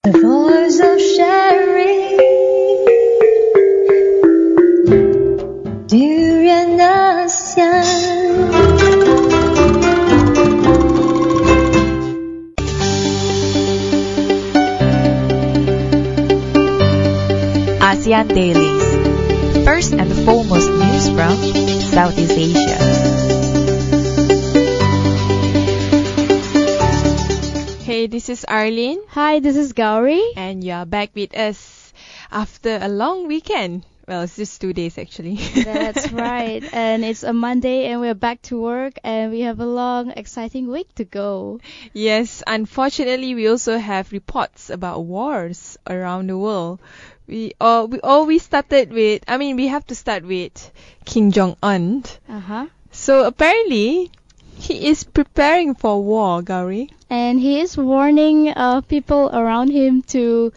The voice of sharing, 旅人ASEAN。ASEAN Dailies. First and foremost news from Southeast Asia. Hey, this is Arlene. Hi, this is Gowri. And you're back with us after a long weekend. Well, it's just 2 days actually. That's right. And it's a Monday and we're back to work and we have a long, exciting week to go. Yes, unfortunately, we also have reports about wars around the world. We have to start with Kim Jong-un. So apparently, he is preparing for war, Gowri. And he is warning people around him to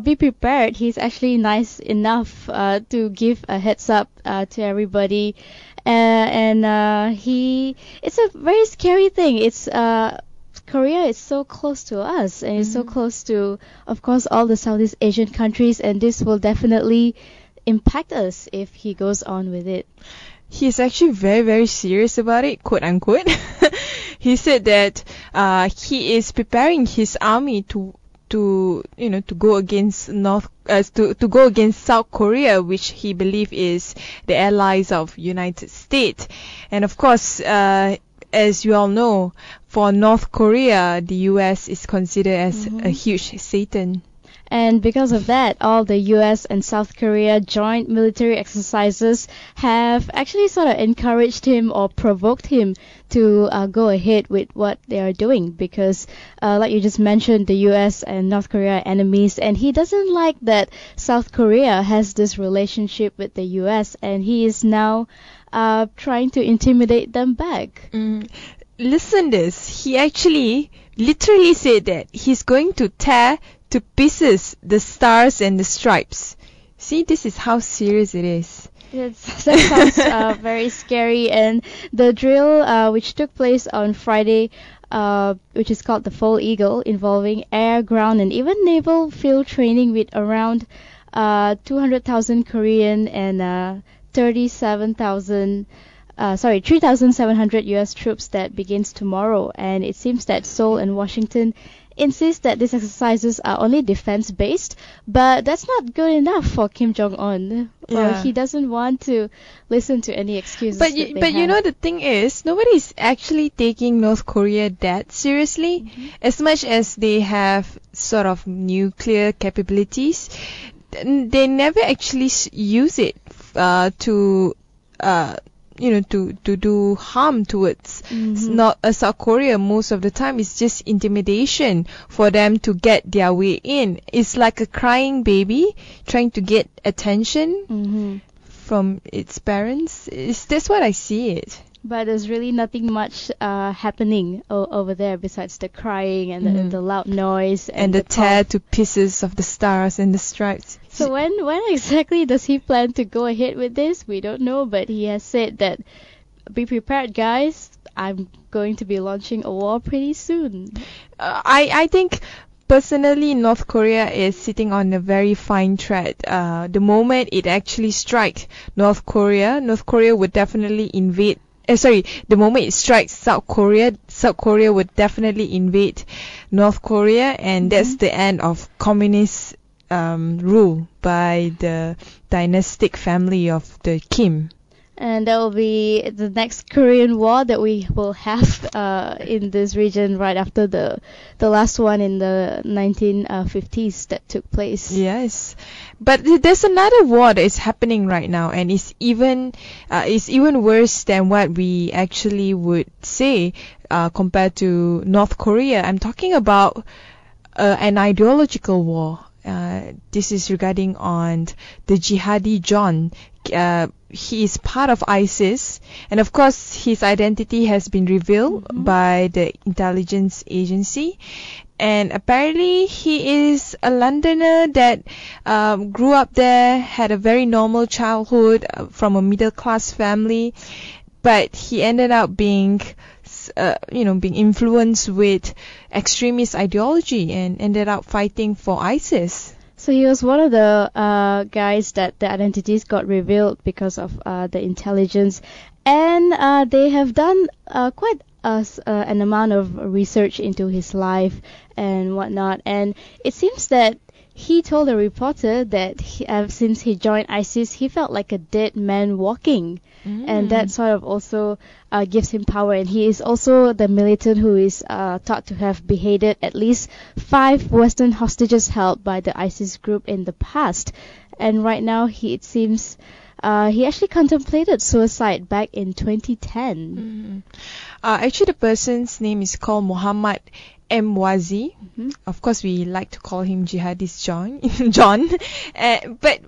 be prepared. He's actually nice enough to give a heads up to everybody. It's a very scary thing. It's Korea is so close to us, and it's so close to, of course, all the Southeast Asian countries, and this will definitely impact us if he goes on with it. He's actually very, very serious about it, quote unquote. He said that he is preparing his army to go against South Korea, which he believes is the allies of United States. And of course, as you all know, for North Korea, the US is considered as a huge Satan. And because of that, all the US and South Korea joint military exercises have actually sort of encouraged him or provoked him to go ahead with what they are doing, because like you just mentioned, the US and North Korea are enemies, and he doesn't like that South Korea has this relationship with the US, and he is now trying to intimidate them back. Listen this, he actually literally said that he's going to tear to pieces the stars and the stripes. See, this is how serious it is. That sounds very scary. And the drill, which took place on Friday, which is called the Full Eagle, involving air, ground, and even naval field training with around 200,000 Korean and 3,700 US troops, that begins tomorrow. And it seems that Seoul and Washington insist that these exercises are only defense-based, but that's not good enough for Kim Jong-un. Yeah. He doesn't want to listen to any excuses. But you know, the thing is, nobody's actually taking North Korea that seriously. As much as they have sort of nuclear capabilities, they never actually use it to do harm towards not South Korea. Most of the time, it's just intimidation for them to get their way in. It's like a crying baby trying to get attention from its parents. That's what I see it. But there's really nothing much happening over there besides the crying and the loud noise and the tear to pieces of the stars and the stripes. So when exactly does he plan to go ahead with this? We don't know, but he has said that, be prepared, guys. I'm going to be launching a war pretty soon. I think personally, North Korea is sitting on a very fine thread. The moment it actually strikes North Korea would definitely invade. The moment it strikes South Korea would definitely invade North Korea, and that's the end of communist rule by the dynastic family of the Kim. And that will be the next Korean War that we will have in this region right after the last one in the 1950s that took place. Yes, but there's another war that is happening right now, and it's even worse than what we actually would say compared to North Korea. I'm talking about an ideological war. This is regarding on the jihadi John. He is part of ISIS, and of course his identity has been revealed by the intelligence agency, and apparently he is a Londoner that grew up there, had a very normal childhood from a middle class family, but he ended up being was, being influenced with extremist ideology and ended up fighting for ISIS. So he was one of the guys that the identities got revealed because of the intelligence, and they have done quite an amount of research into his life and whatnot. And it seems that he told a reporter that since he joined ISIS, he felt like a dead man walking. And that sort of also gives him power. And he is also the militant who is thought to have beheaded at least 5 Western hostages held by the ISIS group in the past. And right now, it seems he actually contemplated suicide back in 2010. Actually, the person's name is called Muhammad Mwazi. Of course, we like to call him Jihadist John. But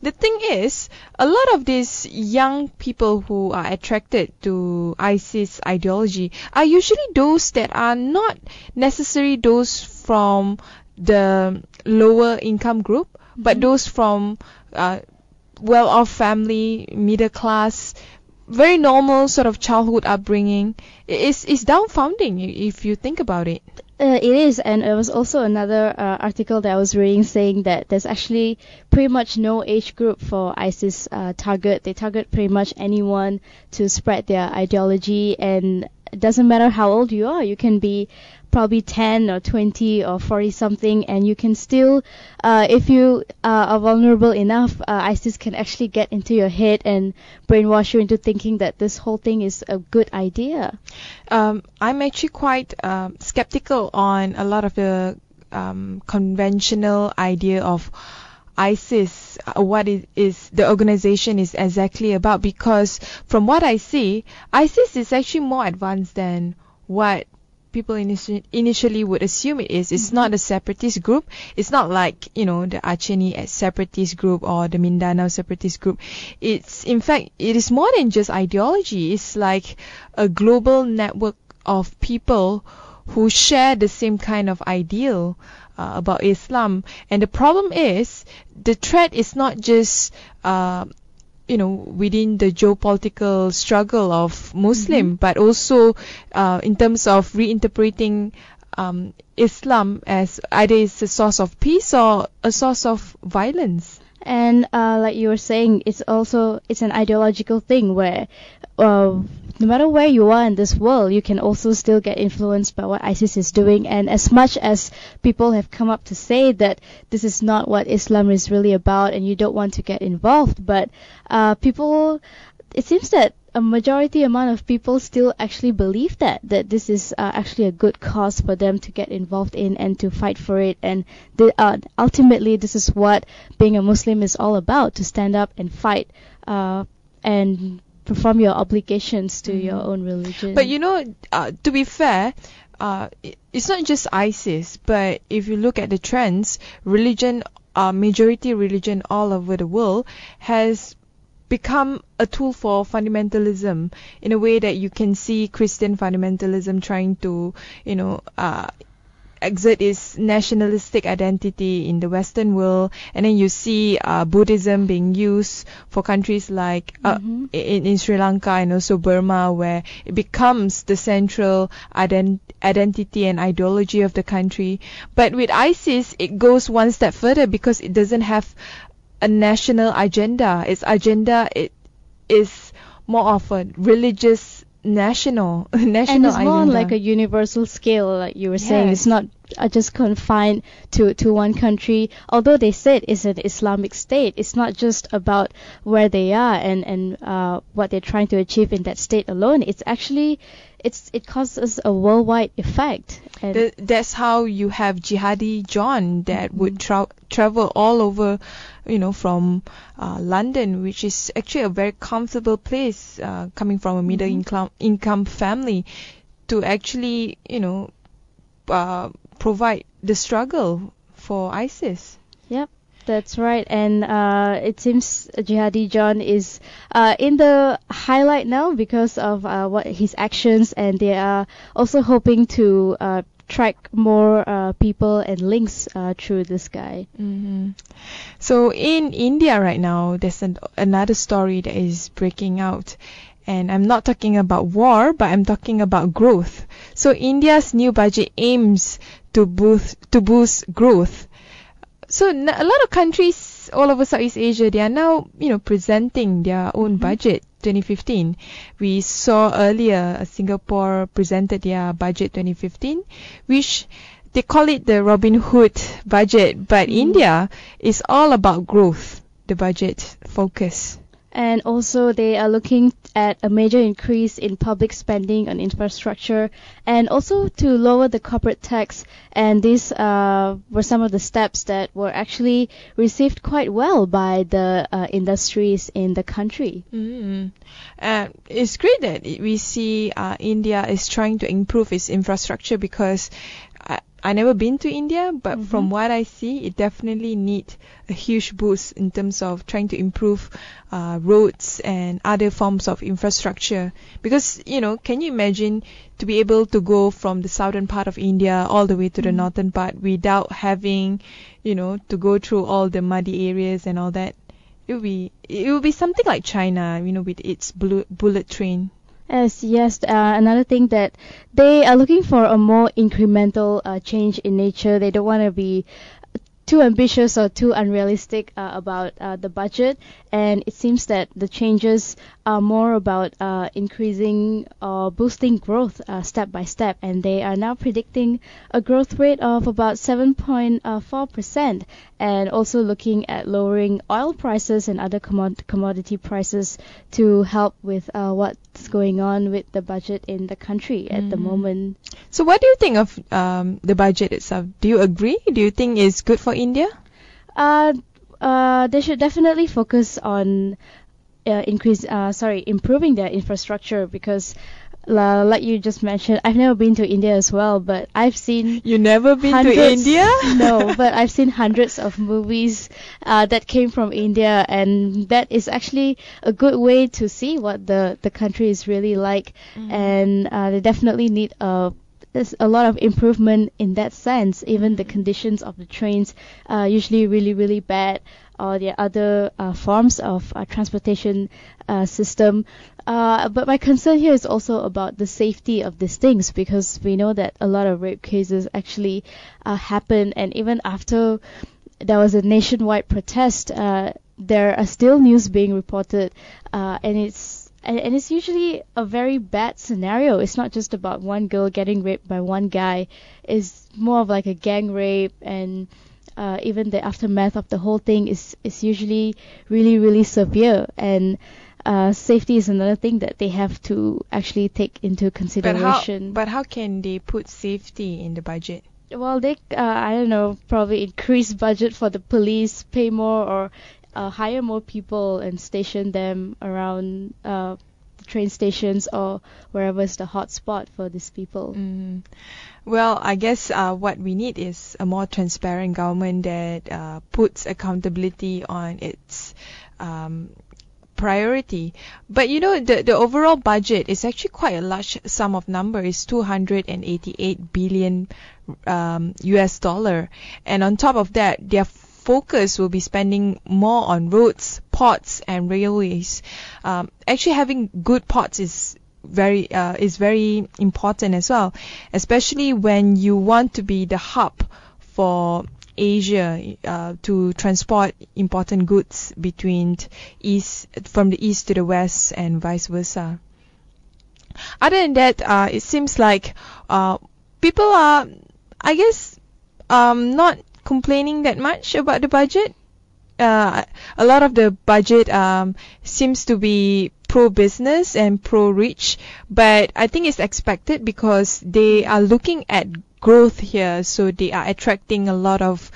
the thing is, a lot of these young people who are attracted to ISIS ideology are usually those that are not necessarily those from the lower income group, but those from well-off family, middle class, very normal sort of childhood upbringing. It's dumbfounding if you think about it. It is, and there was also another article that I was reading saying that there's actually pretty much no age group for ISIS target. They target pretty much anyone to spread their ideology, and it doesn't matter how old you are. You can be probably 10 or 20 or 40 something, and you can still, if you are vulnerable enough, ISIS can actually get into your head and brainwash you into thinking that this whole thing is a good idea. I'm actually quite skeptical on a lot of the conventional idea of ISIS, what it is the organization is exactly about, because from what I see, ISIS is actually more advanced than what people initially would assume it is. It's not a separatist group. It's not like, the Aceh separatist group or the Mindanao separatist group. It's, in fact, it is more than just ideology. It's like a global network of people who share the same kind of ideal about Islam. And the problem is, the threat is not just within the geopolitical struggle of Muslim, but also in terms of reinterpreting Islam as either it's a source of peace or a source of violence. And like you were saying, it's an ideological thing where no matter where you are in this world, you can also still get influenced by what ISIS is doing. And as much as people have come up to say that this is not what Islam is really about and you don't want to get involved, but it seems that a majority amount of people still actually believe that this is actually a good cause for them to get involved in and to fight for it. And ultimately, this is what being a Muslim is all about, to stand up and fight and perform your obligations to your own religion. But to be fair, it's not just ISIS, but if you look at the trends, majority religion all over the world has become a tool for fundamentalism, in a way that you can see Christian fundamentalism trying to, exert its nationalistic identity in the Western world, and then you see Buddhism being used for countries like in Sri Lanka and also Burma, where it becomes the central identity and ideology of the country. But with ISIS, it goes one step further because it doesn't have a national agenda. Its agenda is more of a religious national and it's more agenda. on like a universal scale, like you were saying. It's not just confined to one country. Although they said it's an Islamic state, it's not just about where they are and what they're trying to achieve in that state alone. It's actually it causes a worldwide effect. And that's how you have Jihadi John that would travel all over, from London, which is actually a very comfortable place, coming from a middle income family, to actually, provide the struggle for ISIS. Yep. That's right, and it seems Jihadi John is in the highlight now because of what his actions, and they are also hoping to track more people and links through this guy. So in India right now, there's another story that is breaking out, And I'm not talking about war, but I'm talking about growth. So India's new budget aims to boost growth. So a lot of countries all over Southeast Asia, they are now, presenting their own budget 2015. We saw earlier Singapore presented their budget 2015, which they call it the Robin Hood budget, but India is all about growth, the budget focus. And also they are looking at a major increase in public spending on infrastructure and also to lower the corporate tax. And these were some of the steps that were actually received quite well by the industries in the country. It's great that we see India is trying to improve its infrastructure, because I never been to India, but from what I see, it definitely needs a huge boost in terms of trying to improve roads and other forms of infrastructure. Because, can you imagine to be able to go from the southern part of India all the way to the northern part without having, to go through all the muddy areas and all that? It will be something like China, with its bullet train. Yes. Another thing that they are looking for a more incremental change in nature. They don't want to be too ambitious or too unrealistic about the budget, and it seems that the changes are more about increasing or boosting growth step by step, and they are now predicting a growth rate of about 7.4%, and also looking at lowering oil prices and other commodity prices to help with what's going on with the budget in the country at the moment. So what do you think of the budget itself? Do you agree? Do you think it's good for India? They should definitely focus on improving their infrastructure, because like you just mentioned, I've never been to India as well, but I've seen... You never been to India? No, but I've seen hundreds of movies that came from India, and that is actually a good way to see what the country is really like. And they definitely need there's a lot of improvement in that sense. Even the conditions of the trains are usually really, really bad, or the other forms of transportation system. But my concern here is also about the safety of these things, because we know that a lot of rape cases actually happen, and even after there was a nationwide protest, there are still news being reported, and it's usually a very bad scenario. It's not just about one girl getting raped by one guy. It's more of like a gang rape, and even the aftermath of the whole thing is usually really, really severe. And safety is another thing that they have to actually take into consideration. But how can they put safety in the budget? Well, they, I don't know, probably increase budget for the police, pay more, or hire more people and station them around the train stations or wherever is the hot spot for these people. Well, I guess what we need is a more transparent government that puts accountability on its priority. But the overall budget is actually quite a large sum of number. It's 288 billion US dollar, and on top of that, their focus will be spending more on roads, ports, and railways. Actually, having good ports is very important as well, especially when you want to be the hub for Asia to transport important goods from the east to the west and vice versa. Other than that, it seems like people are, I guess, not complaining that much about the budget. A lot of the budget seems to be pro-business and pro-rich, but I think it's expected because they are looking at growth here, so they are attracting a lot of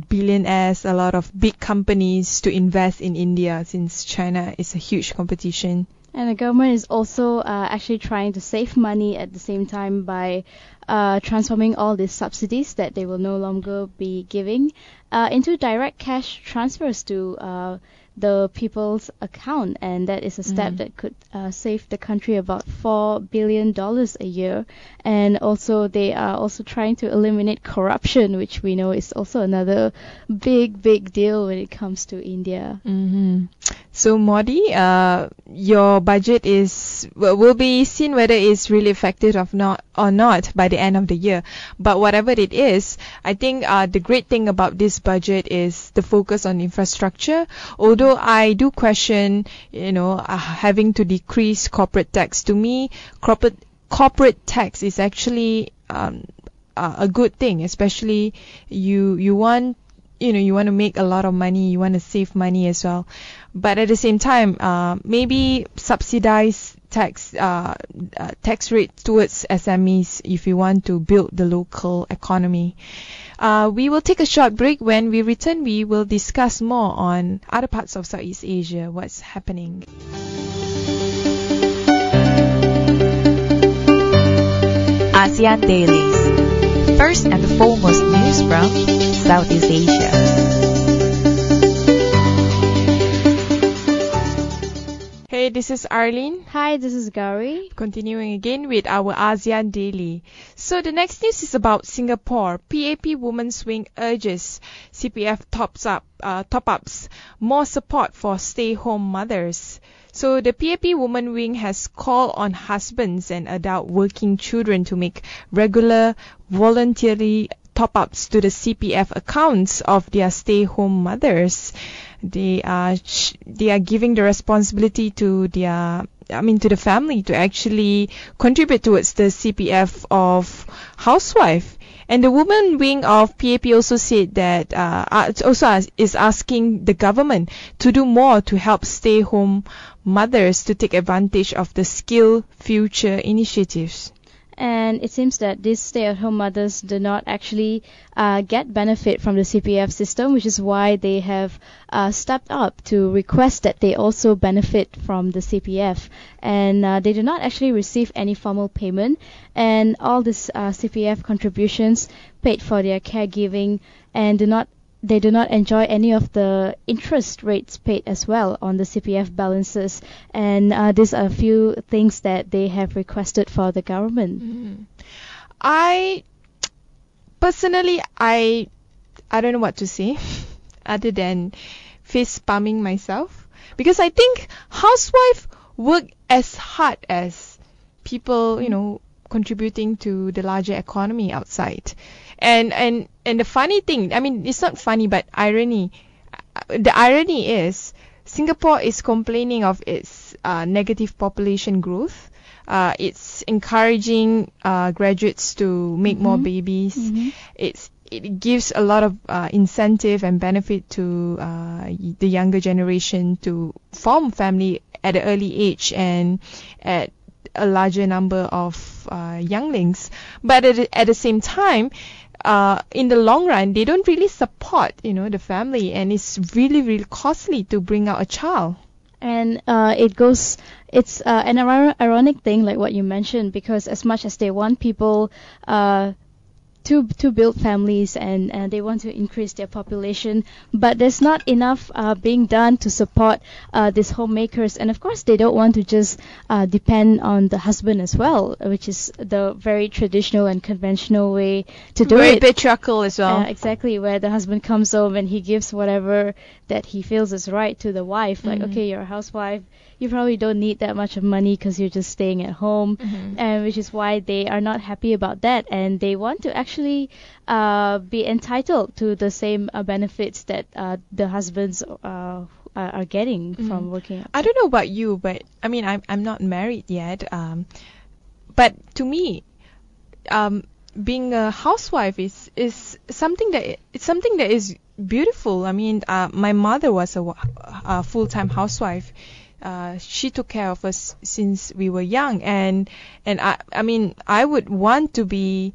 billionaires, a lot of big companies to invest in India, since China is a huge competition. And the government is also actually trying to save money at the same time by transforming all these subsidies that they will no longer be giving into direct cash transfers to the people's account, and that is a step that could save the country about $4 billion a year. And also they are also trying to eliminate corruption, which we know is also another big deal when it comes to India. So Modi, your budget will be seen whether it's really effective or not by the end of the year. But whatever it is, I think the great thing about this budget is the focus on infrastructure. Although I do question, having to decrease corporate tax. To me, corporate tax is actually a good thing, especially you want to make a lot of money, you want to save money as well. But at the same time, maybe subsidize tax rate towards SMEs if you want to build the local economy. We will take a short break. When we return, we will discuss more on other parts of Southeast Asia, what's happening. ASEAN Dailies. First and foremost news from Southeast Asia. Hey, this is Arlene. Hi, this is Gowri. Continuing again with our ASEAN Daily. So the next news is about Singapore. PAP Women's Wing urges CPF top-ups, more support for stay-home mothers. So the PAP Women Wing has called on husbands and adult working children to make regular voluntary top-ups to the CPF accounts of their stay-home mothers. They are giving the responsibility to the family to actually contribute towards the CPF of housewife. And the woman wing of PAP also said that is asking the government to do more to help stay-home mothers to take advantage of the Skill Future initiatives. And it seems that these stay-at-home mothers do not actually get benefit from the CPF system, which is why they have stepped up to request that they also benefit from the CPF. And they do not actually receive any formal payment, and all these CPF contributions paid for their caregiving, and they do not enjoy any of the interest rates paid as well on the CPF balances. And these are a few things that they have requested for the government. Mm-hmm. I personally, I don't know what to say other than face palming myself, because I think housewives work as hard as people, contributing to the larger economy outside. And the funny thing, I mean, it's not funny, but irony. The irony is Singapore is complaining of its negative population growth. It's encouraging graduates to make more babies. Mm-hmm. It gives a lot of incentive and benefit to the younger generation to form family at an early age and at a larger number of younglings. But at the same time, in the long run, they don't really support, the family, and it's really, really costly to bring out a child. And it's an ironic thing, like what you mentioned, because as much as they want people to build families and they want to increase their population, but there's not enough being done to support these homemakers. And of course, they don't want to just depend on the husband as well, which is the very traditional and conventional way to do it. Very patriarchal as well. Exactly, where the husband comes home and he gives whatever that he feels is right to the wife. Like, okay, you're a housewife, you probably don't need that much of money because you're just staying at home, and which is why they are not happy about that, and they want to actually be entitled to the same benefits that the husbands are getting from working. I don't know about you, but I mean, I'm not married yet. But to me, being a housewife is something that is beautiful. I mean, my mother was a full-time housewife. She took care of us since we were young, and I mean, I would want to be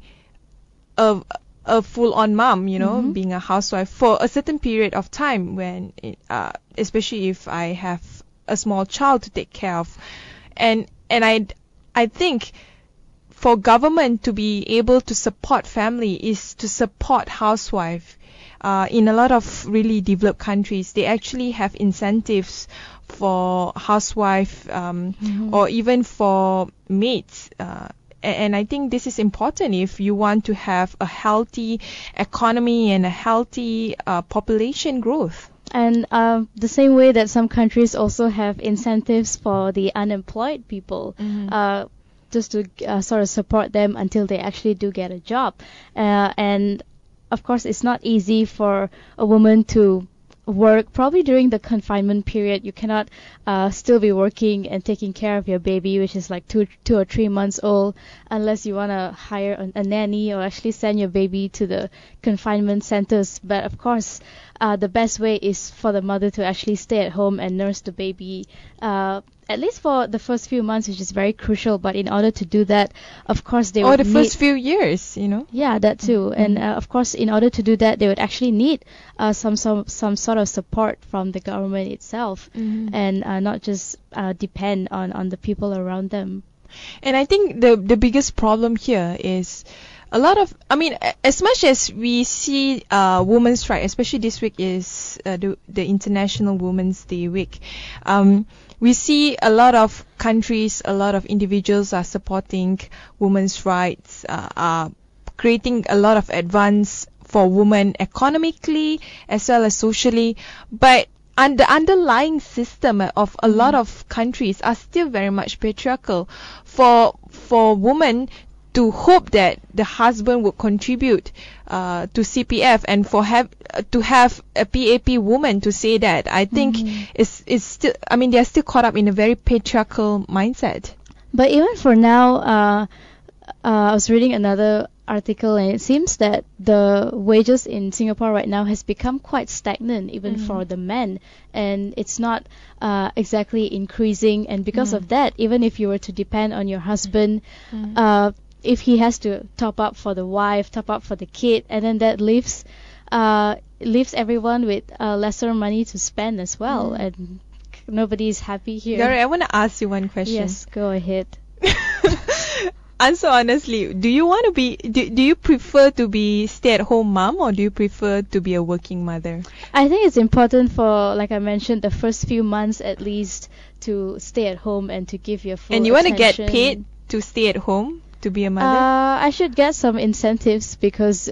a full-on mom, being a housewife for a certain period of time when, especially if I have a small child to take care of, and I think for government to be able to support family is to support housewife. In a lot of really developed countries, they actually have incentives for housewife or even for maids. And I think this is important if you want to have a healthy economy and a healthy population growth. And the same way that some countries also have incentives for the unemployed people, just to sort of support them until they actually do get a job. And of course, it's not easy for a woman to work probably during the confinement period. You cannot still be working and taking care of your baby, which is like two or 3 months old, unless you want to hire a nanny or actually send your baby to the confinement centers. But of course, the best way is for the mother to actually stay at home and nurse the baby, at least for the first few months, which is very crucial. But in order to do that, of course, they would the need... first few years, Yeah, that too. And of course, in order to do that, they would actually need some sort of support from the government itself, and not just depend on the people around them. And I think the biggest problem here is a lot of, as much as we see women's right, especially this week is the International Women's Day week, we see a lot of countries, a lot of individuals are supporting women's rights, are creating a lot of advance for women economically as well as socially, but the underlying system of a lot of countries are still very much patriarchal. For women to hope that the husband would contribute to CPF, and to have a PAP woman to say that, I think is still, they're still caught up in a very patriarchal mindset. But even for now, I was reading another article, and it seems that the wages in Singapore right now has become quite stagnant, even for the men, and it's not exactly increasing. And because of that, even if you were to depend on your husband, if he has to top up for the wife, top up for the kid, and then that leaves everyone with lesser money to spend as well, and nobody's happy here. Gowri, I want to ask you one question. Yes, go ahead. Answer honestly. Do you prefer to be stay-at-home mom, or do you prefer to be a working mother? I think it's important for, like I mentioned, the first few months at least to stay at home and to give your full And you want to get attention. paid to stay at home to be a mother? I should get some incentives because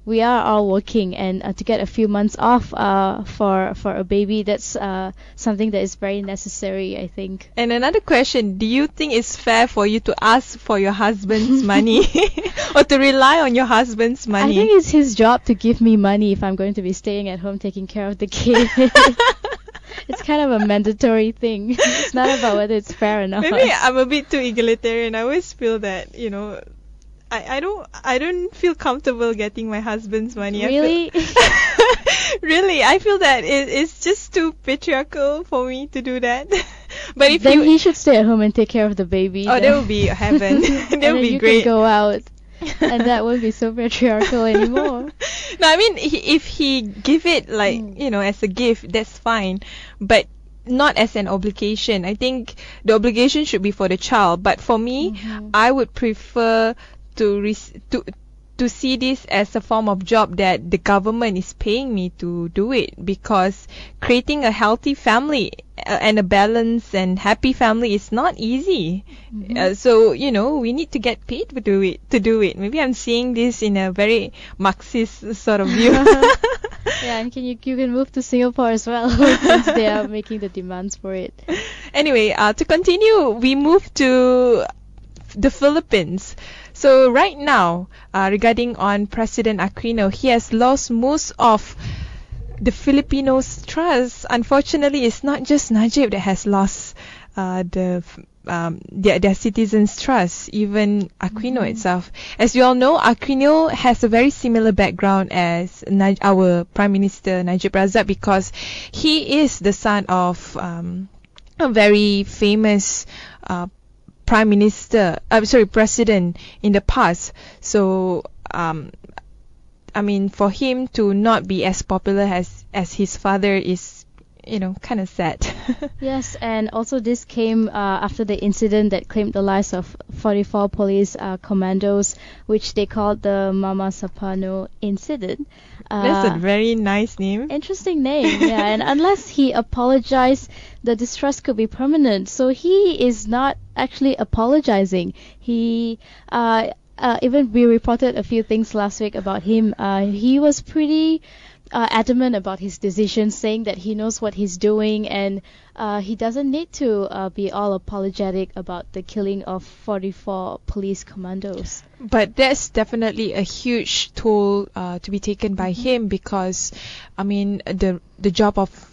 we are all working, and to get a few months off for a baby, that's something that is very necessary, I think. And another question, do you think it's fair for you to ask for your husband's money or to rely on your husband's money? I think it's his job to give me money if I'm going to be staying at home taking care of the kid. It's kind of a mandatory thing. It's not about whether it's fair or not. Maybe I'm a bit too egalitarian. I always feel that, I don't feel comfortable getting my husband's money. Really? Really, I feel that it's just too patriarchal for me to do that. But if then he should stay at home and take care of the baby. Oh, that would be heaven. That would be you great. Can go out, and that won't be so patriarchal anymore. No, if he give it as a gift, that's fine, but not as an obligation. I think the obligation should be for the child. But for me, I would prefer to see this as a form of job that the government is paying me to do it, because creating a healthy family and a balanced and happy family is not easy. So we need to get paid to do it. Maybe I'm seeing this in a very Marxist sort of view. Yeah, and you can move to Singapore as well since they are making the demands for it. Anyway, to continue, we move to the Philippines. So right now, regarding on President Aquino, he has lost most of the Filipinos' trust. Unfortunately, it's not just Najib that has lost their citizens' trust, even Aquino itself. As you all know, Aquino has a very similar background as our Prime Minister Najib Razak, because he is the son of a very famous president in the past. So, for him to not be as popular as his father is, kind of sad. Yes, and also this came after the incident that claimed the lives of 44 police commandos, which they called the Mama Sapano incident. That's a very nice name. Interesting name, yeah. And unless he apologized, the distrust could be permanent. So he is not actually apologizing. He even we reported a few things last week about him. He was pretty adamant about his decision, saying that he knows what he's doing and he doesn't need to be all apologetic about the killing of 44 police commandos. But that's definitely a huge toll to be taken by him, because, I mean, the job of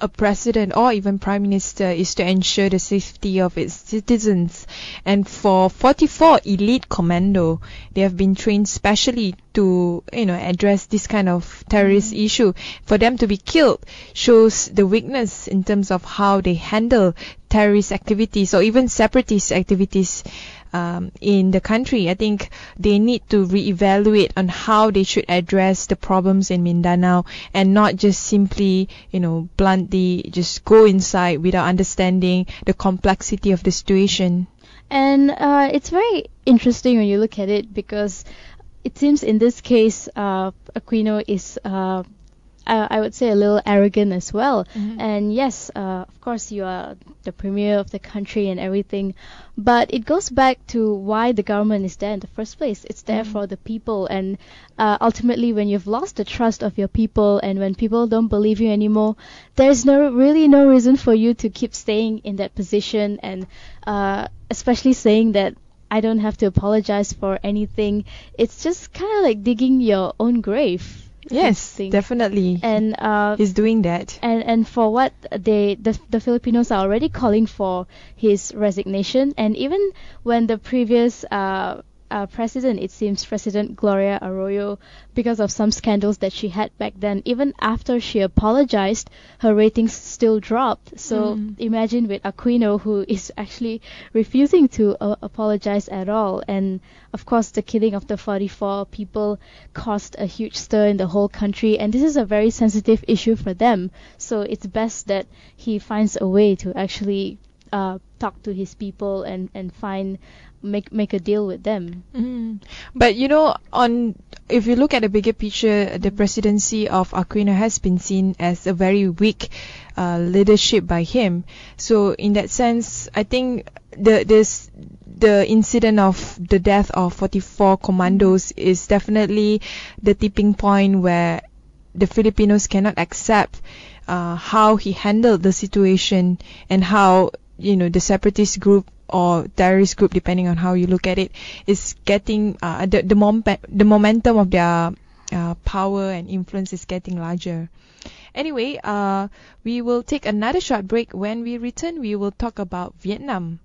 a president or even prime minister is to ensure the safety of its citizens. And for 44 elite commando, they have been trained specially to, address this kind of terrorist issue. For them to be killed shows the weakness in terms of how they handle terrorist activities or even separatist activities in the country. I think they need to reevaluate on how they should address the problems in Mindanao, and not just simply, bluntly just go inside without understanding the complexity of the situation. And it's very interesting when you look at it, because it seems in this case Aquino is I would say a little arrogant as well. And yes, of course you are the premier of the country and everything, but it goes back to why the government is there in the first place. It's there for the people, and ultimately when you've lost the trust of your people and when people don't believe you anymore, there's really no reason for you to keep staying in that position, and especially saying that I don't have to apologize for anything. It's just kind of like digging your own grave. Yes, definitely. And he's doing that. And for what the Filipinos are already calling for his resignation. And even when the previous president, it seems President Gloria Arroyo, because of some scandals that she had back then, even after she apologized, her ratings still dropped. So imagine with Aquino, who is actually refusing to apologize at all. And of course, the killing of the 44 people caused a huge stir in the whole country, and this is a very sensitive issue for them. So it's best that he finds a way to actually talk to his people and make a deal with them. But if you look at the bigger picture, the presidency of Aquino has been seen as a very weak leadership by him. So in that sense, I think the incident of the death of 44 commandos is definitely the tipping point where the Filipinos cannot accept how he handled the situation, and how the separatist group or terrorist group, depending on how you look at it, is getting the momentum of their power and influence is getting larger. Anyway, we will take another short break. When we return, we will talk about Vietnam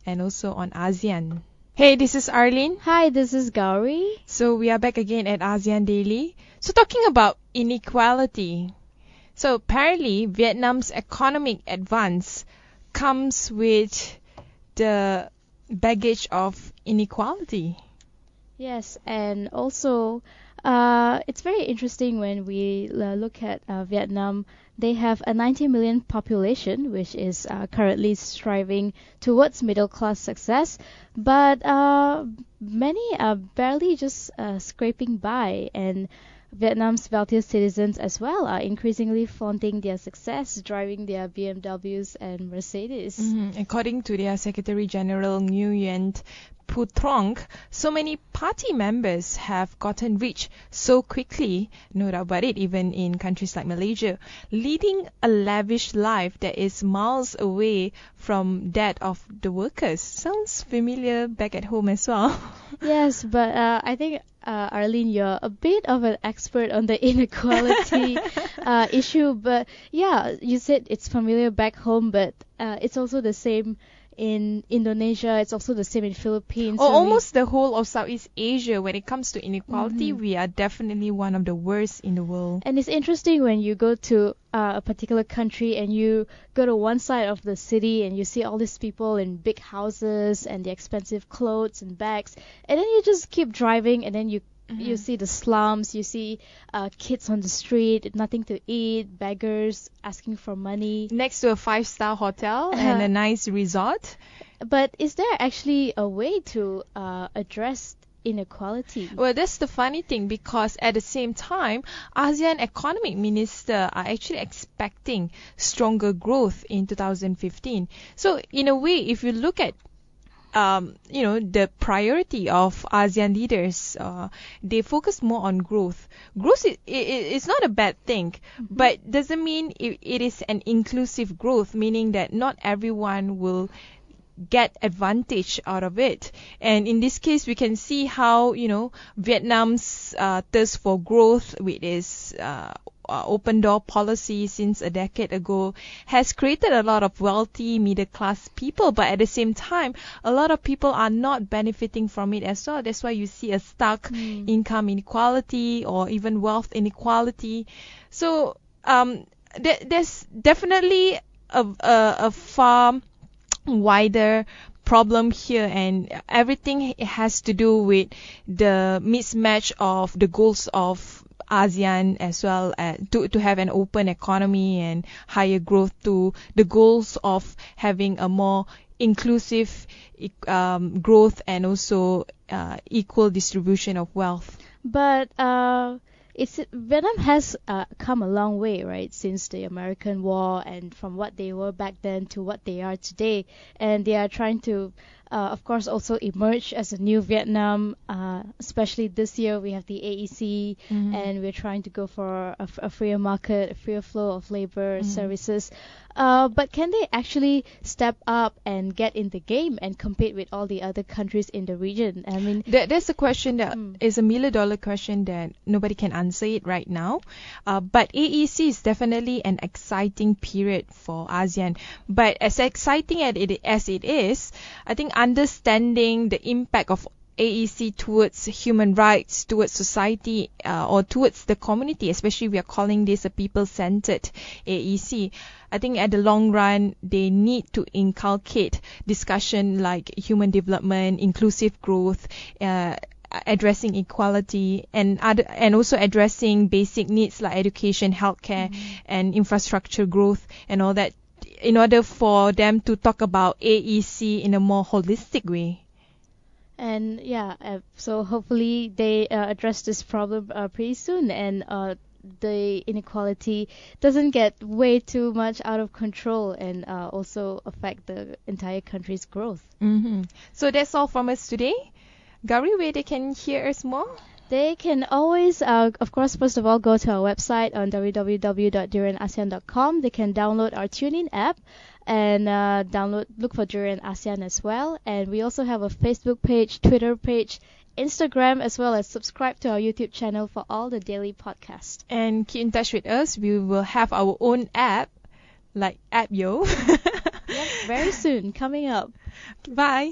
and also on ASEAN. Hey, this is Arlene. Hi, this is Gowri. So we are back again at ASEAN Daily. So talking about inequality. So apparently Vietnam's economic advance comes with the baggage of inequality. Yes, and also it's very interesting when we look at Vietnam. They have a 90 million population, which is currently striving towards middle class success, but many are barely just scraping by, and Vietnam's wealthiest citizens as well are increasingly flaunting their success, driving their BMWs and Mercedes. According to their Secretary General Nguyen Phu Trong, so many party members have gotten rich so quickly, no doubt about it, even in countries like Malaysia, leading a lavish life that is miles away from that of the workers. Sounds familiar back at home as well. Yes, but I think Arlene, you're a bit of an expert on the inequality issue, but yeah, you said it's familiar back home, but it's also the same in Indonesia. It's also the same in Philippines. Almost the whole of Southeast Asia. When it comes to inequality, we are definitely one of the worst in the world. And it's interesting when you go to a particular country and you go to one side of the city and you see all these people in big houses and the expensive clothes and bags, and then you just keep driving, and then you see the slums, you see kids on the street, nothing to eat, beggars asking for money. Next to a 5-star hotel and a nice resort. But is there actually a way to address inequality? Well, that's the funny thing, because at the same time, ASEAN economic minister are actually expecting stronger growth in 2015. So in a way, if you look at the priority of ASEAN leaders, they focus more on growth. Growth is not a bad thing, but doesn't mean it is an inclusive growth, meaning that not everyone will get advantage out of it. And in this case, we can see how Vietnam's thirst for growth with its open door policy since a decade ago has created a lot of wealthy middle class people, but at the same time a lot of people are not benefiting from it as well. That's why you see a stark income inequality or even wealth inequality. So there's definitely a far wider problem here, and everything has to do with the mismatch of the goals of ASEAN as well, to have an open economy and higher growth, to the goals of having a more inclusive growth and also equal distribution of wealth. But Vietnam has come a long way, right, since the American War, and from what they were back then to what they are today. And they are trying to, of course, also emerge as a new Vietnam. Especially this year, we have the AEC, and we're trying to go for a freer market, a freer flow of labor, services. But can they actually step up and get in the game and compete with all the other countries in the region? I mean, that's a question that is a $1 million question that nobody can answer it right now. But AEC is definitely an exciting period for ASEAN. But as exciting as it is, I think understanding the impact of AEC towards human rights, towards society, or towards the community, especially we are calling this a people-centered AEC. I think at the long run, they need to inculcate discussion like human development, inclusive growth, addressing equality, and also addressing basic needs like education, healthcare, and infrastructure growth and all that, in order for them to talk about AEC in a more holistic way. And so hopefully they address this problem pretty soon, and the inequality doesn't get way too much out of control and also affect the entire country's growth. So that's all from us today. Gowri, where they can hear us more? They can always, of course, first of all, go to our website on www.durianasean.com. They can download our TuneIn app and look for Durian ASEAN as well. And we also have a Facebook page, Twitter page, Instagram, as well as subscribe to our YouTube channel for all the daily podcasts. And keep in touch with us. We will have our own app, like AppYo. Yep, very soon, coming up. Bye.